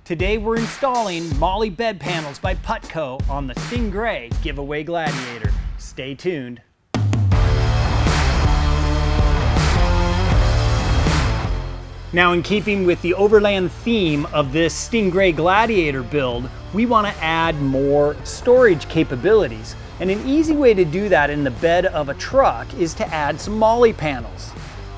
Today we're installing Molle bed panels by Putco on the Stingray Giveaway Gladiator. Stay tuned. Now, in keeping with the overland theme of this Stingray Gladiator build, we want to add more storage capabilities. And an easy way to do that in the bed of a truck is to add some Molle panels.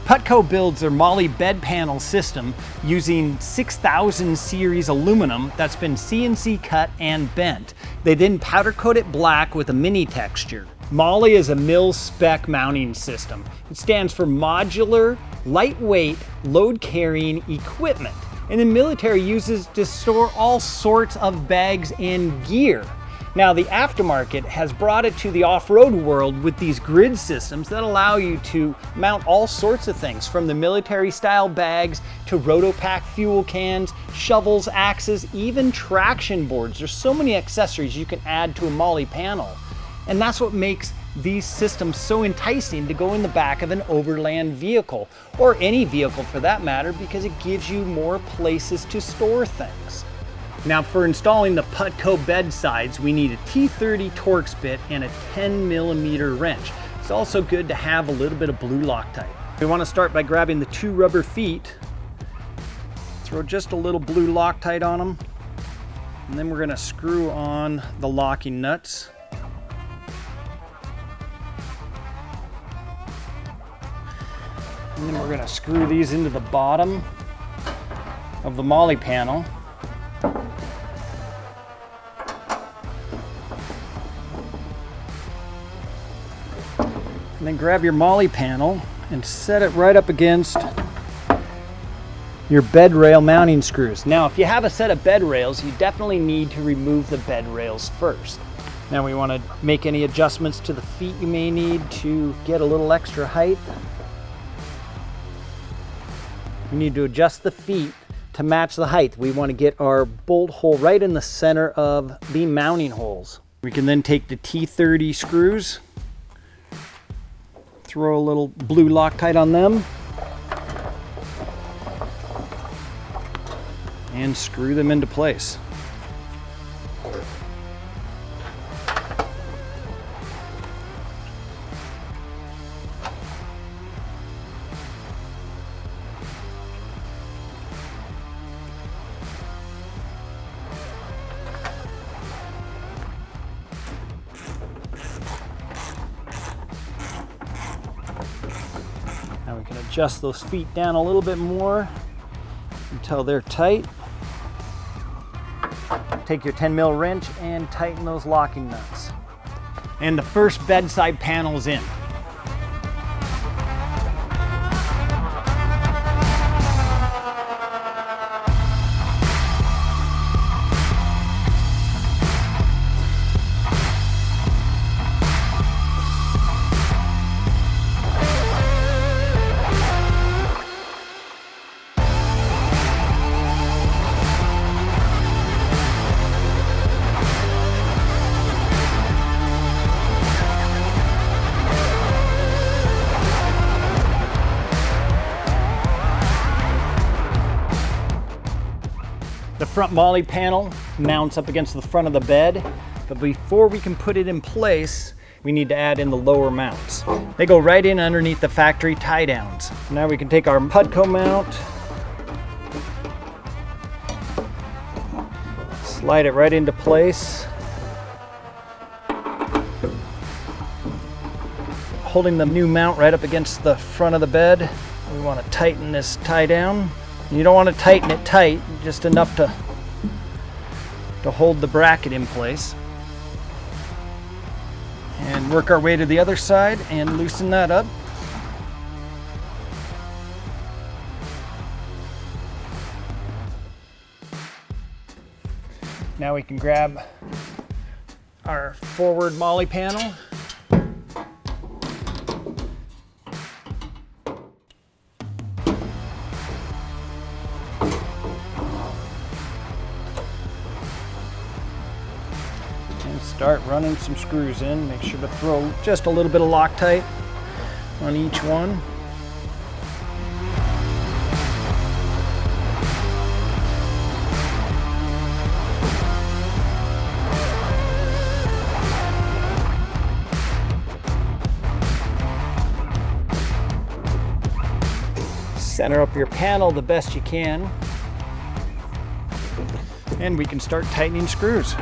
Putco builds their Molle bed panel system using 6000 series aluminum that's been CNC cut and bent. They then powder coat it black with a mini texture. Molle is a mil-spec mounting system. It stands for modular, lightweight, load-carrying equipment. And the military uses to store all sorts of bags and gear. Now, the aftermarket has brought it to the off-road world with these grid systems that allow you to mount all sorts of things, from the military-style bags to Rotopack fuel cans, shovels, axes, even traction boards. There's so many accessories you can add to a Molle panel. And that's what makes these systems so enticing to go in the back of an overland vehicle, or any vehicle for that matter, because it gives you more places to store things. Now, for installing the Putco bed sides, we need a T30 Torx bit and a 10mm wrench. It's also good to have a little bit of blue Loctite. We want to start by grabbing the two rubber feet, throw just a little blue Loctite on them, and then we're going to screw on the locking nuts. And then we're going to screw these into the bottom of the Molle panel. And then grab your Molle panel and set it right up against your bed rail mounting screws. Now, if you have a set of bed rails, you definitely need to remove the bed rails first. Now we want to make any adjustments to the feet you may need to get a little extra height. We need to adjust the feet to match the height. We want to get our bolt hole right in the center of the mounting holes. We can then take the T30 screws, throw a little blue Loctite on them, and screw them into place. Now we can adjust those feet down a little bit more until they're tight. Take your 10mm wrench and tighten those locking nuts. And the first bedside panel's in. The front Molle panel mounts up against the front of the bed, but before we can put it in place, we need to add in the lower mounts. They go right in underneath the factory tie downs. Now we can take our Putco mount, slide it right into place, holding the new mount right up against the front of the bed. We want to tighten this tie down. You don't want to tighten it tight, just enough to hold the bracket in place. And work our way to the other side and loosen that up. Now we can grab our forward Molle panel. Start running some screws in. Make sure to throw just a little bit of Loctite on each one. Center up your panel the best you can. And we can start tightening screws.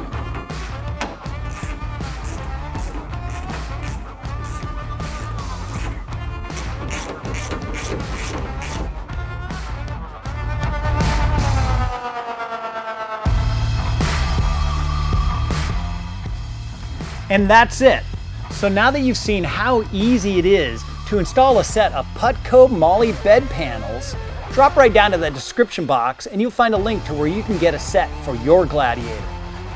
And that's it. So now that you've seen how easy it is to install a set of Putco Molle bed panels, drop right down to the description box and you'll find a link to where you can get a set for your Gladiator.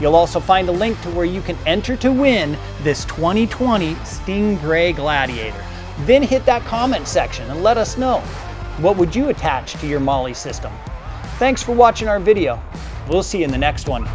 You'll also find a link to where you can enter to win this 2020 Stingray Gladiator. Then hit that comment section and let us know, what would you attach to your Molle system? Thanks for watching our video. We'll see you in the next one.